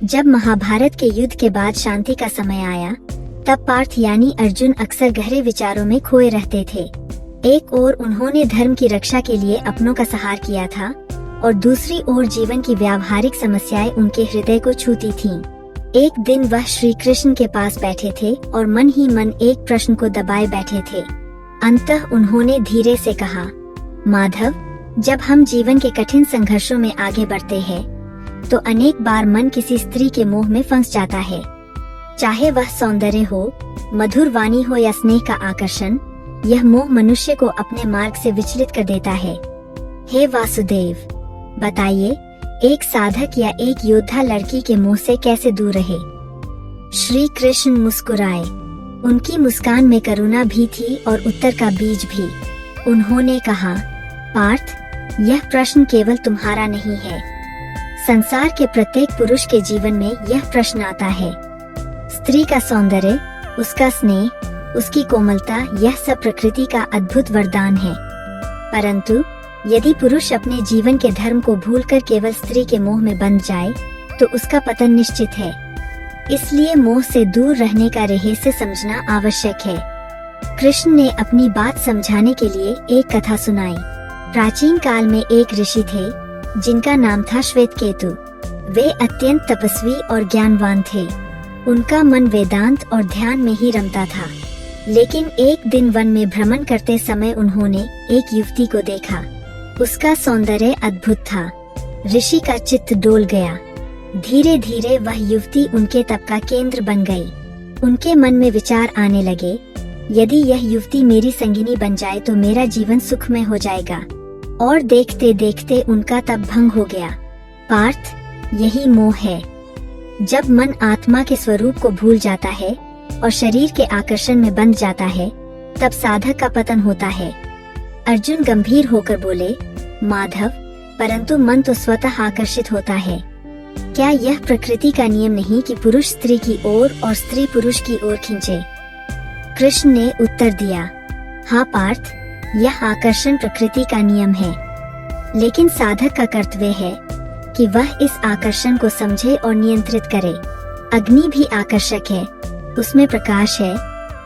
जब महाभारत के युद्ध के बाद शांति का समय आया, तब पार्थ यानी अर्जुन अक्सर गहरे विचारों में खोए रहते थे। एक ओर उन्होंने धर्म की रक्षा के लिए अपनों का सहार किया था और दूसरी ओर जीवन की व्यावहारिक समस्याएं उनके हृदय को छूती थीं। एक दिन वह श्री कृष्ण के पास बैठे थे और मन ही मन एक प्रश्न को दबाए बैठे थे। अंततः उन्होंने धीरे से कहा, माधव, जब हम जीवन के कठिन संघर्षों में आगे बढ़ते हैं, तो अनेक बार मन किसी स्त्री के मोह में फंस जाता है। चाहे वह सौंदर्य हो, मधुर वाणी हो या स्नेह का आकर्षण, यह मोह मनुष्य को अपने मार्ग से विचलित कर देता है। हे वासुदेव, बताइए, एक साधक या एक योद्धा लड़की के मोह से कैसे दूर रहे? श्री कृष्ण मुस्कुराए। उनकी मुस्कान में करुणा भी थी और उत्तर का बीज भी। उन्होंने कहा, पार्थ, यह प्रश्न केवल तुम्हारा नहीं है। संसार के प्रत्येक पुरुष के जीवन में यह प्रश्न आता है। स्त्री का सौंदर्य, उसका स्नेह, उसकी कोमलता, यह सब प्रकृति का अद्भुत वरदान है। परंतु यदि पुरुष अपने जीवन के धर्म को भूलकर केवल स्त्री के मोह में बंध जाए, तो उसका पतन निश्चित है। इसलिए मोह से दूर रहने का रहस्य समझना आवश्यक है। कृष्ण ने अपनी बात समझाने के लिए एक कथा सुनाई। प्राचीन काल में एक ऋषि थे जिनका नाम था श्वेतकेतु। वे अत्यंत तपस्वी और ज्ञानवान थे। उनका मन वेदांत और ध्यान में ही रमता था। लेकिन एक दिन वन में भ्रमण करते समय उन्होंने एक युवती को देखा। उसका सौंदर्य अद्भुत था। ऋषि का चित्त डोल गया। धीरे धीरे वह युवती उनके तप का केंद्र बन गई। उनके मन में विचार आने लगे, यदि यह युवती मेरी संगिनी बन जाए तो मेरा जीवन सुखमय हो जाएगा। और देखते देखते उनका तप भंग हो गया। पार्थ, यही मोह है। जब मन आत्मा के स्वरूप को भूल जाता है और शरीर के आकर्षण में बंध जाता है, तब साधक का पतन होता है। अर्जुन गंभीर होकर बोले, माधव, परंतु मन तो स्वतः आकर्षित होता है। क्या यह प्रकृति का नियम नहीं कि पुरुष स्त्री की ओर और स्त्री पुरुष की ओर खींचे? कृष्ण ने उत्तर दिया, हाँ पार्थ, यह आकर्षण प्रकृति का नियम है। लेकिन साधक का कर्तव्य है कि वह इस आकर्षण को समझे और नियंत्रित करे। अग्नि भी आकर्षक है, उसमें प्रकाश है,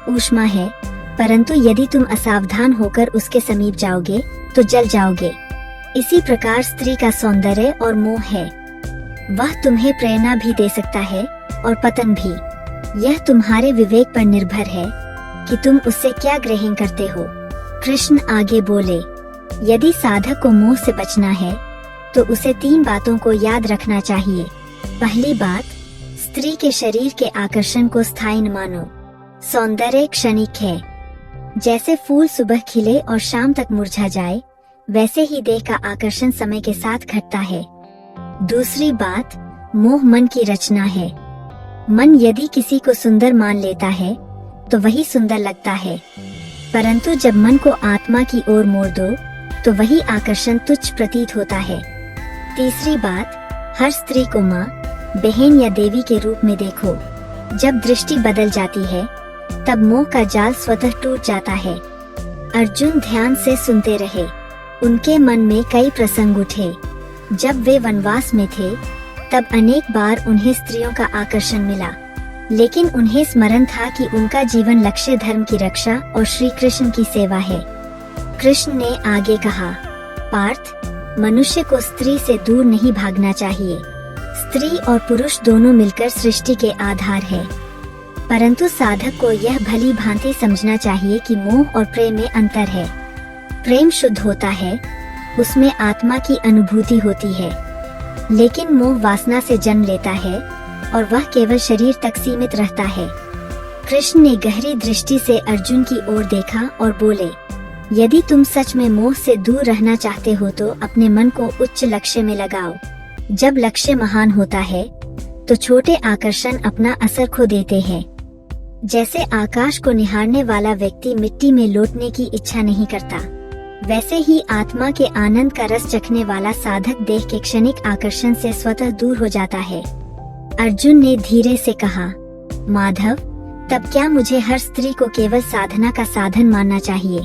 ऊष्मा है, परंतु यदि तुम असावधान होकर उसके समीप जाओगे तो जल जाओगे। इसी प्रकार स्त्री का सौंदर्य और मोह है। वह तुम्हें प्रेरणा भी दे सकता है और पतन भी। यह तुम्हारे विवेक पर निर्भर है कि तुम उससे क्या ग्रहण करते हो। कृष्ण आगे बोले, यदि साधक को मोह से बचना है तो उसे 3 बातों को याद रखना चाहिए। पहली बात, स्त्री के शरीर के आकर्षण को स्थायी न मानो। सौंदर्य क्षणिक है। जैसे फूल सुबह खिले और शाम तक मुरझा जाए, वैसे ही देह का आकर्षण समय के साथ घटता है। दूसरी बात, मोह मन की रचना है। मन यदि किसी को सुंदर मान लेता है तो वही सुंदर लगता है, परंतु जब मन को आत्मा की ओर मोड़ दो तो वही आकर्षण तुच्छ प्रतीत होता है। तीसरी बात, हर स्त्री को माँ, बहन या देवी के रूप में देखो। जब दृष्टि बदल जाती है तब मोह का जाल स्वतः टूट जाता है। अर्जुन ध्यान से सुनते रहे। उनके मन में कई प्रसंग उठे। जब वे वनवास में थे तब अनेक बार उन्हें स्त्रियों का आकर्षण मिला, लेकिन उन्हें स्मरण था कि उनका जीवन लक्ष्य धर्म की रक्षा और श्री कृष्ण की सेवा है। कृष्ण ने आगे कहा, पार्थ, मनुष्य को स्त्री से दूर नहीं भागना चाहिए। स्त्री और पुरुष दोनों मिलकर सृष्टि के आधार है, परंतु साधक को यह भली भांति समझना चाहिए कि मोह और प्रेम में अंतर है। प्रेम शुद्ध होता है, उसमें आत्मा की अनुभूति होती है, लेकिन मोह वासना से जन्म लेता है और वह केवल शरीर तक सीमित रहता है। कृष्ण ने गहरी दृष्टि से अर्जुन की ओर देखा और बोले, यदि तुम सच में मोह से दूर रहना चाहते हो तो अपने मन को उच्च लक्ष्य में लगाओ। जब लक्ष्य महान होता है तो छोटे आकर्षण अपना असर खो देते हैं। जैसे आकाश को निहारने वाला व्यक्ति मिट्टी में लौटने की इच्छा नहीं करता, वैसे ही आत्मा के आनंद का रस चखने वाला साधक देह के क्षणिक आकर्षण से स्वतः दूर हो जाता है। अर्जुन ने धीरे से कहा, माधव, तब क्या मुझे हर स्त्री को केवल साधना का साधन मानना चाहिए?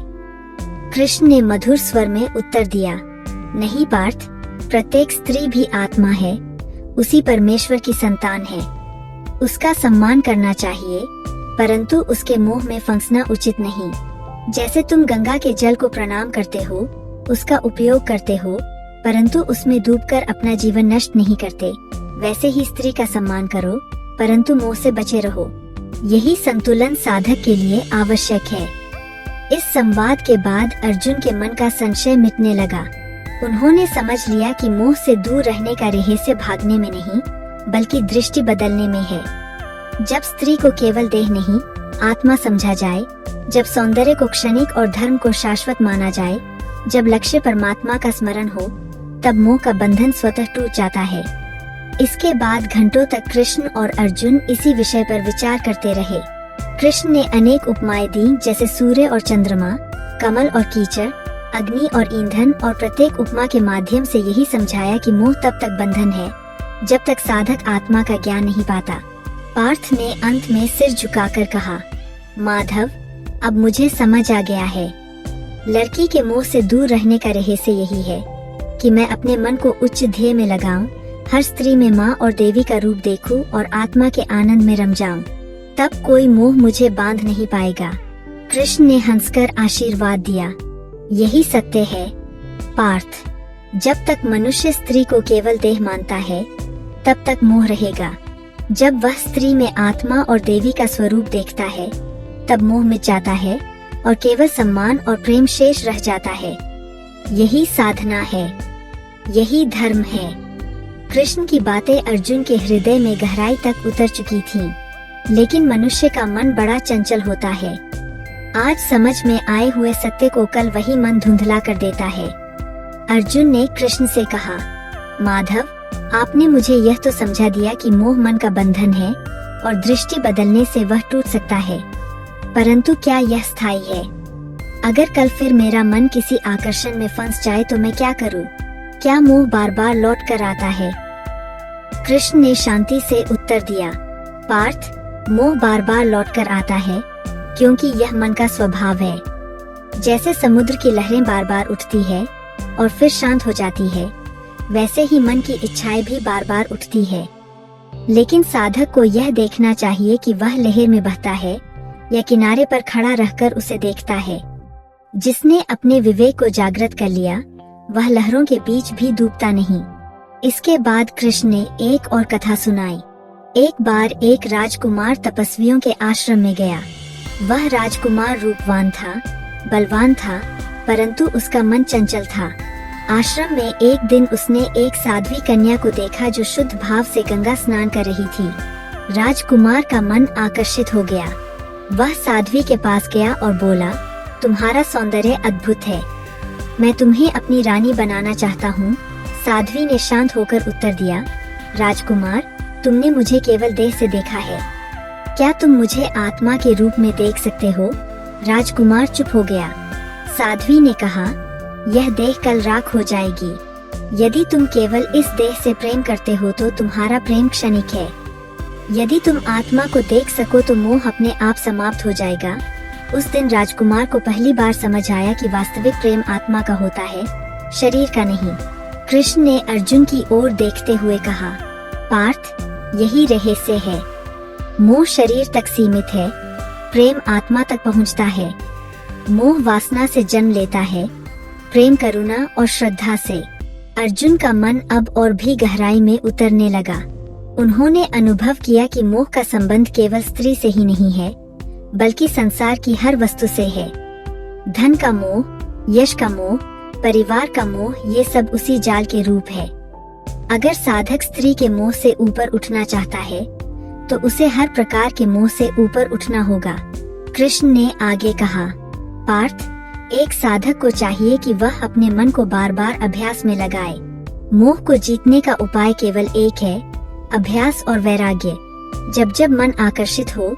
कृष्ण ने मधुर स्वर में उत्तर दिया, नहीं पार्थ, प्रत्येक स्त्री भी आत्मा है। उसी परमेश्वर की संतान है। उसका सम्मान करना चाहिए, परंतु उसके मोह में फंसना उचित नहीं। जैसे तुम गंगा के जल को प्रणाम करते हो, उसका उपयोग करते हो, परंतु उसमें डूबकर अपना जीवन नष्ट नहीं करते, वैसे ही स्त्री का सम्मान करो, परंतु मोह से बचे रहो। यही संतुलन साधक के लिए आवश्यक है। इस संवाद के बाद अर्जुन के मन का संशय मिटने लगा। उन्होंने समझ लिया कि मोह से दूर रहने का रहस्य भागने में नहीं, बल्कि दृष्टि बदलने में है। जब स्त्री को केवल देह नहीं, आत्मा समझा जाए, जब सौंदर्य को क्षणिक और धर्म को शाश्वत माना जाए, जब लक्ष्य परमात्मा का स्मरण हो, तब मोह का बंधन स्वतः टूट जाता है। इसके बाद घंटों तक कृष्ण और अर्जुन इसी विषय पर विचार करते रहे। कृष्ण ने अनेक उपमाएं दी, जैसे सूर्य और चंद्रमा, कमल और कीचड़, अग्नि और ईंधन, और प्रत्येक उपमा के माध्यम से यही समझाया कि मोह तब तक बंधन है जब तक साधक आत्मा का ज्ञान नहीं पाता। पार्थ ने अंत में सिर झुकाकर कहा, माधव, अब मुझे समझ आ गया है। लड़की के मोह से दूर रहने का रहस्य यही है कि मैं अपने मन को उच्च ध्येय में लगाऊं, हर स्त्री में माँ और देवी का रूप देखूं और आत्मा के आनंद में रम जाऊं। तब कोई मोह मुझे बांध नहीं पाएगा। कृष्ण ने हंसकर आशीर्वाद दिया। यही सत्य है पार्थ। जब तक मनुष्य स्त्री को केवल देह मानता है, तब तक मोह रहेगा। जब वह स्त्री में आत्मा और देवी का स्वरूप देखता है, तब मोह मिट जाता है और केवल सम्मान और प्रेम शेष रह जाता है। यही साधना है, यही धर्म है। कृष्ण की बातें अर्जुन के हृदय में गहराई तक उतर चुकी थीं, लेकिन मनुष्य का मन बड़ा चंचल होता है। आज समझ में आए हुए सत्य को कल वही मन धुंधला कर देता है। अर्जुन ने कृष्ण से कहा, माधव, आपने मुझे यह तो समझा दिया कि मोह मन का बंधन है और दृष्टि बदलने से वह टूट सकता है, परंतु क्या यह स्थायी है? अगर कल फिर मेरा मन किसी आकर्षण में फंस जाए तो मैं क्या करूं? क्या मोह बार बार लौट कर आता है? कृष्ण ने शांति से उत्तर दिया, पार्थ, मोह बार बार लौट कर आता है क्योंकि यह मन का स्वभाव है। जैसे समुद्र की लहरें बार बार उठती है और फिर शांत हो जाती है, वैसे ही मन की इच्छाएं भी बार बार उठती है। लेकिन साधक को यह देखना चाहिए कि वह लहर में बहता है या किनारे पर खड़ा रहकर उसे देखता है। जिसने अपने विवेक को जागृत कर लिया, वह लहरों के बीच भी डूबता नहीं। इसके बाद कृष्ण ने एक और कथा सुनाई। एक बार एक राजकुमार तपस्वियों के आश्रम में गया। वह राजकुमार रूपवान था, बलवान था, परंतु उसका मन चंचल था। आश्रम में एक दिन उसने एक साध्वी कन्या को देखा जो शुद्ध भाव से गंगा स्नान कर रही थी। राजकुमार का मन आकर्षित हो गया। वह साध्वी के पास गया और बोला, तुम्हारा सौंदर्य अद्भुत है, मैं तुम्हें अपनी रानी बनाना चाहता हूँ। साध्वी ने शांत होकर उत्तर दिया, राजकुमार, तुमने मुझे केवल देह से देखा है, क्या तुम मुझे आत्मा के रूप में देख सकते हो? राजकुमार चुप हो गया। साध्वी ने कहा, यह देह कल राख हो जाएगी। यदि तुम केवल इस देह से प्रेम करते हो तो तुम्हारा प्रेम क्षणिक है। यदि तुम आत्मा को देख सको तो मोह अपने आप समाप्त हो जाएगा। उस दिन राजकुमार को पहली बार समझ आया कि वास्तविक प्रेम आत्मा का होता है, शरीर का नहीं। कृष्ण ने अर्जुन की ओर देखते हुए कहा, पार्थ, यही रहस्य है। मोह शरीर तक सीमित है, प्रेम आत्मा तक पहुंचता है। मोह वासना से जन्म लेता है, प्रेम करुणा और श्रद्धा से। अर्जुन का मन अब और भी गहराई में उतरने लगा। उन्होंने अनुभव किया कि मोह का संबंध केवल स्त्री से ही नहीं है, बल्कि संसार की हर वस्तु से है। धन का मोह, यश का मोह, परिवार का मोह, ये सब उसी जाल के रूप है। अगर साधक स्त्री के मोह से ऊपर उठना चाहता है, तो उसे हर प्रकार के मोह से ऊपर उठना होगा। कृष्ण ने आगे कहा, पार्थ, एक साधक को चाहिए कि वह अपने मन को बार बार अभ्यास में लगाए। मोह को जीतने का उपाय केवल एक है, अभ्यास और वैराग्य। जब जब मन आकर्षित हो,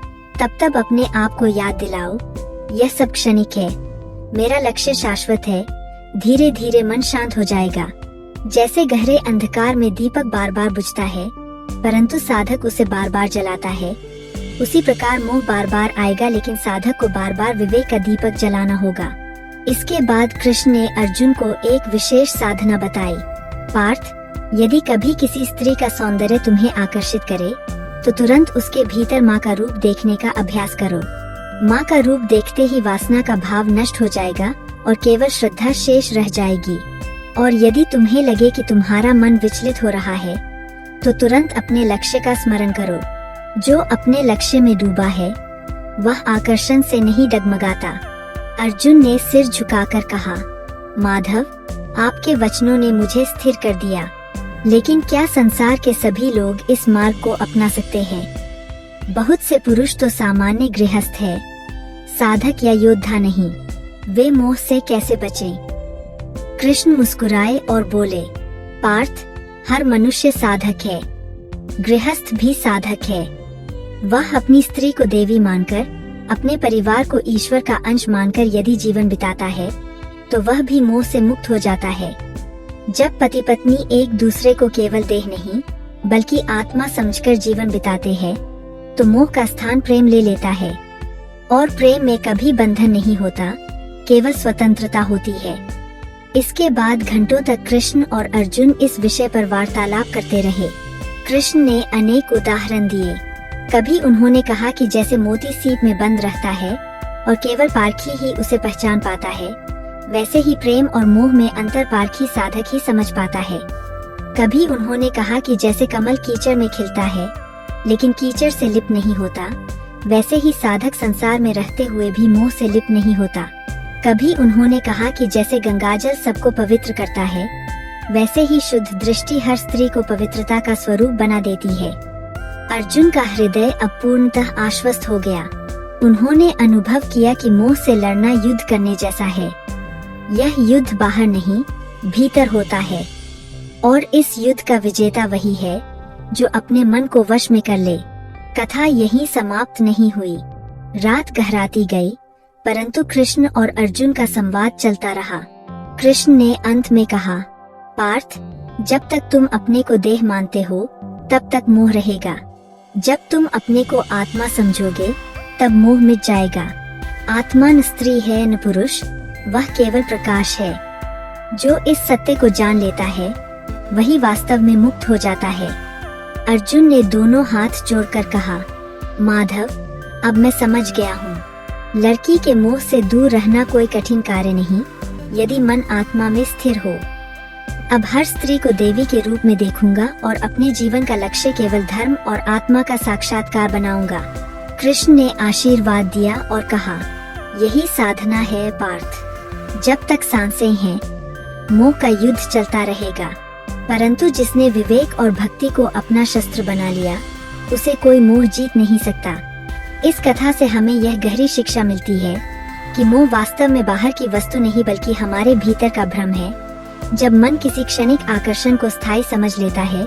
तब तब अपने आप को याद दिलाओ, यह सब क्षणिक है, मेरा लक्ष्य शाश्वत है। धीरे धीरे मन शांत हो जाएगा। जैसे गहरे अंधकार में दीपक बार बार बुझता है, परंतु साधक उसे बार बार जलाता है, उसी प्रकार मोह बार बार आएगा, लेकिन साधक को बार बार विवेक का दीपक जलाना होगा। इसके बाद कृष्ण ने अर्जुन को एक विशेष साधना बताई। पार्थ, यदि कभी किसी स्त्री का सौंदर्य तुम्हें आकर्षित करे तो तुरंत उसके भीतर माँ का रूप देखने का अभ्यास करो। माँ का रूप देखते ही वासना का भाव नष्ट हो जाएगा और केवल श्रद्धा शेष रह जाएगी। और यदि तुम्हें लगे कि तुम्हारा मन विचलित हो रहा है तो तुरंत अपने लक्ष्य का स्मरण करो। जो अपने लक्ष्य में डूबा है वह आकर्षण से नहीं डगमगाता। अर्जुन ने सिर झुकाकर कहा, माधव, आपके वचनों ने मुझे स्थिर कर दिया, लेकिन क्या संसार के सभी लोग इस मार्ग को अपना सकते हैं? बहुत से पुरुष तो सामान्य गृहस्थ है, साधक या योद्धा नहीं। वे मोह से कैसे बचें? कृष्ण मुस्कुराए और बोले, पार्थ, हर मनुष्य साधक है, गृहस्थ भी साधक है। वह अपनी स्त्री को देवी मानकर, अपने परिवार को ईश्वर का अंश मानकर यदि जीवन बिताता है तो वह भी मोह से मुक्त हो जाता है। जब पति पत्नी एक दूसरे को केवल देह नहीं बल्कि आत्मा समझकर जीवन बिताते हैं तो मोह का स्थान प्रेम ले लेता है। और प्रेम में कभी बंधन नहीं होता, केवल स्वतंत्रता होती है। इसके बाद घंटों तक कृष्ण और अर्जुन इस विषय पर वार्तालाप करते रहे। कृष्ण ने अनेक उदाहरण दिए। कभी उन्होंने कहा कि जैसे मोती सीप में बंद रहता है और केवल पारखी ही उसे पहचान पाता है, वैसे ही प्रेम और मोह में अंतर पारखी साधक ही समझ पाता है। कभी उन्होंने कहा कि जैसे कमल कीचड़ में खिलता है लेकिन कीचड़ से लिप्त नहीं होता, वैसे ही साधक संसार में रहते हुए भी मोह से लिप्त नहीं होता। कभी उन्होंने कहा कि जैसे गंगाजल सबको पवित्र करता है, वैसे ही शुद्ध दृष्टि हर स्त्री को पवित्रता का स्वरूप बना देती है। अर्जुन का हृदय अब पूर्णतः आश्वस्त हो गया। उन्होंने अनुभव किया कि मोह से लड़ना युद्ध करने जैसा है। यह युद्ध बाहर नहीं, भीतर होता है। और इस युद्ध का विजेता वही है जो अपने मन को वश में कर ले। कथा यहीं समाप्त नहीं हुई। रात गहराती गई, परंतु कृष्ण और अर्जुन का संवाद चलता रहा। कृष्ण ने अंत में कहा, पार्थ, जब तक तुम अपने को देह मानते हो तब तक मोह रहेगा। जब तुम अपने को आत्मा समझोगे तब मोह मिट जाएगा। आत्मा न स्त्री है न पुरुष, वह केवल प्रकाश है। जो इस सत्य को जान लेता है वही वास्तव में मुक्त हो जाता है। अर्जुन ने दोनों हाथ जोड़कर कहा, माधव, अब मैं समझ गया हूँ। लड़की के मोह से दूर रहना कोई कठिन कार्य नहीं, यदि मन आत्मा में स्थिर हो। अब हर स्त्री को देवी के रूप में देखूंगा और अपने जीवन का लक्ष्य केवल धर्म और आत्मा का साक्षात्कार बनाऊंगा। कृष्ण ने आशीर्वाद दिया और कहा, यही साधना है पार्थ। जब तक सांसें हैं, मोह का युद्ध चलता रहेगा, परंतु जिसने विवेक और भक्ति को अपना शस्त्र बना लिया, उसे कोई मोह जीत नहीं सकता। इस कथा से हमें यह गहरी शिक्षा मिलती है कि मोह वास्तव में बाहर की वस्तु नहीं बल्कि हमारे भीतर का भ्रम है। जब मन किसी क्षणिक आकर्षण को स्थायी समझ लेता है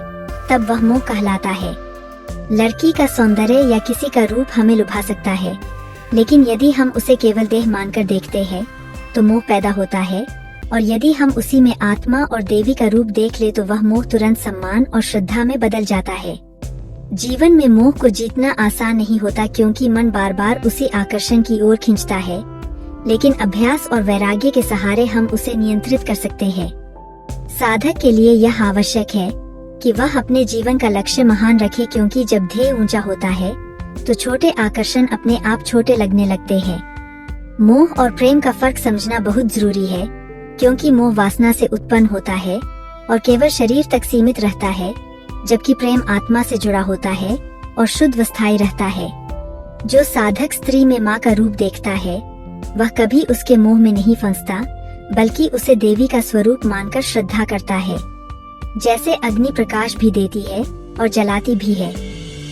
तब वह मोह कहलाता है। लड़की का सौंदर्य या किसी का रूप हमें लुभा सकता है, लेकिन यदि हम उसे केवल देह मानकर देखते हैं तो मोह पैदा होता है। और यदि हम उसी में आत्मा और देवी का रूप देख ले तो वह मोह तुरंत सम्मान और श्रद्धा में बदल जाता है। जीवन में मोह को जीतना आसान नहीं होता, क्योंकि मन बार बार उसी आकर्षण की ओर खींचता है, लेकिन अभ्यास और वैराग्य के सहारे हम उसे नियंत्रित कर सकते हैं। साधक के लिए यह आवश्यक है कि वह अपने जीवन का लक्ष्य महान रखे, क्योंकि जब ध्येय ऊंचा होता है तो छोटे आकर्षण अपने आप छोटे लगने लगते हैं। मोह और प्रेम का फर्क समझना बहुत जरूरी है, क्योंकि मोह वासना से उत्पन्न होता है और केवल शरीर तक सीमित रहता है, जबकि प्रेम आत्मा से जुड़ा होता है और शुद्ध व स्थायी रहता है। जो साधक स्त्री में माँ का रूप देखता है वह कभी उसके मोह में नहीं फंसता, बल्कि उसे देवी का स्वरूप मानकर श्रद्धा करता है। जैसे अग्नि प्रकाश भी देती है और जलाती भी है,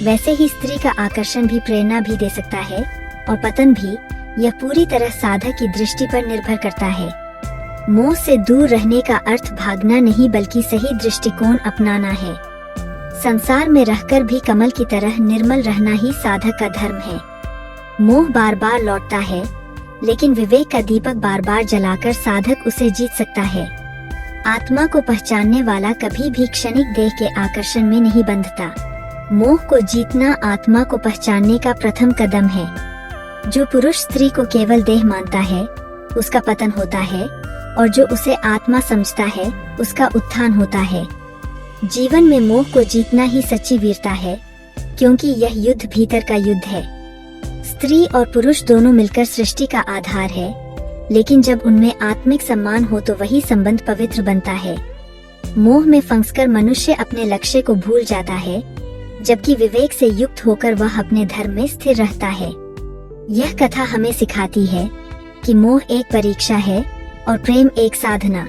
वैसे ही स्त्री का आकर्षण भी प्रेरणा भी दे सकता है और पतन भी। यह पूरी तरह साधक की दृष्टि पर निर्भर करता है। मोह से दूर रहने का अर्थ भागना नहीं बल्कि सही दृष्टिकोण अपनाना है। संसार में रहकर भी कमल की तरह निर्मल रहना ही साधक का धर्म है। मोह बार बार लौटता है, लेकिन विवेक का दीपक बार बार जलाकर साधक उसे जीत सकता है। आत्मा को पहचानने वाला कभी भी क्षणिक देह के आकर्षण में नहीं बंधता। मोह को जीतना आत्मा को पहचानने का प्रथम कदम है। जो पुरुष स्त्री को केवल देह मानता है उसका पतन होता है, और जो उसे आत्मा समझता है उसका उत्थान होता है। जीवन में मोह को जीतना ही सच्ची वीरता है, क्योंकि यह युद्ध भीतर का युद्ध है। स्त्री और पुरुष दोनों मिलकर सृष्टि का आधार है, लेकिन जब उनमें आत्मिक सम्मान हो तो वही संबंध पवित्र बनता है। मोह में फंसकर मनुष्य अपने लक्ष्य को भूल जाता है, जबकि विवेक से युक्त होकर वह अपने धर्म में स्थिर रहता है। यह कथा हमें सिखाती है कि मोह एक परीक्षा है और प्रेम एक साधना।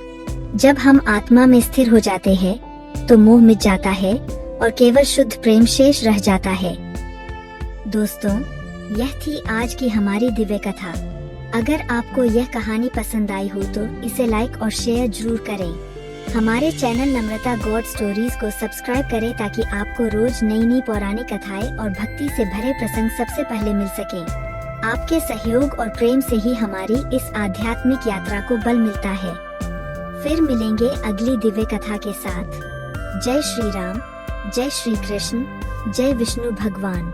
जब हम आत्मा में स्थिर हो जाते हैं तो मोह मिट जाता है और केवल शुद्ध प्रेम शेष रह जाता है। दोस्तों, यह थी आज की हमारी दिव्य कथा। अगर आपको यह कहानी पसंद आई हो तो इसे लाइक और शेयर जरूर करें। हमारे चैनल नम्रता गॉड स्टोरीज को सब्सक्राइब करें ताकि आपको रोज नई नई पौराणिक कथाएं और भक्ति से भरे प्रसंग सबसे पहले मिल सके। आपके सहयोग और प्रेम से ही हमारी इस आध्यात्मिक यात्रा को बल मिलता है। फिर मिलेंगे अगली दिव्य कथा के साथ। जय श्री राम, जय श्री कृष्ण, जय विष्णु भगवान।